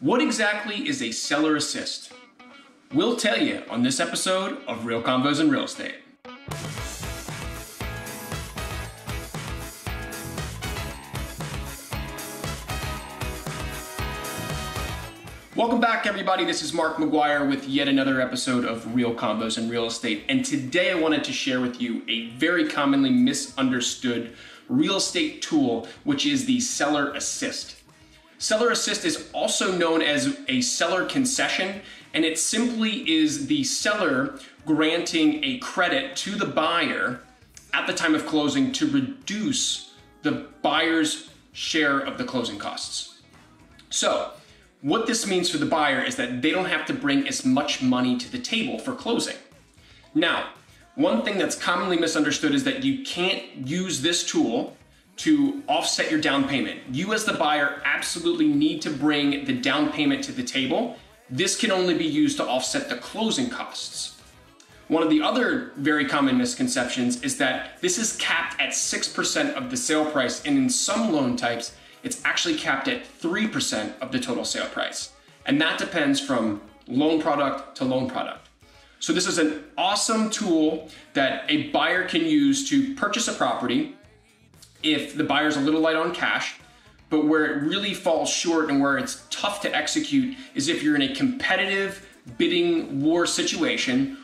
What exactly is a seller assist? We'll tell you on this episode of Real Convos in Real Estate. Welcome back, everybody. This is Mark McGuire with yet another episode of Real Convos in Real Estate. And today I wanted to share with you a very commonly misunderstood real estate tool, which is the seller assist. Seller assist is also known as a seller concession, and it simply is the seller granting a credit to the buyer at the time of closing to reduce the buyer's share of the closing costs. So, what this means for the buyer is that they don't have to bring as much money to the table for closing. Now, one thing that's commonly misunderstood is that you can't use this tool to offset your down payment. You as the buyer absolutely need to bring the down payment to the table. This can only be used to offset the closing costs. One of the other very common misconceptions is that this is capped at 6% of the sale price, and in some loan types, it's actually capped at 3% of the total sale price. And that depends from loan product to loan product. So this is an awesome tool that a buyer can use to purchase a property if the buyer's a little light on cash, but where it really falls short and where it's tough to execute is if you're in a competitive bidding war situation,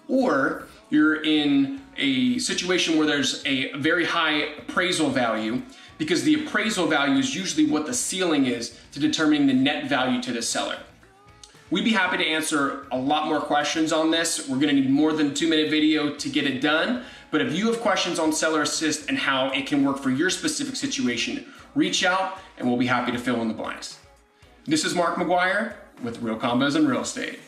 or you're in a situation where there's a very high appraisal value, because the appraisal value is usually what the ceiling is to determining the net value to the seller. We'd be happy to answer a lot more questions on this. We're gonna need more than a 2-minute video to get it done, but if you have questions on seller assist and how it can work for your specific situation, reach out and we'll be happy to fill in the blanks. This is Mark McGuire with Real Convos in Real Estate.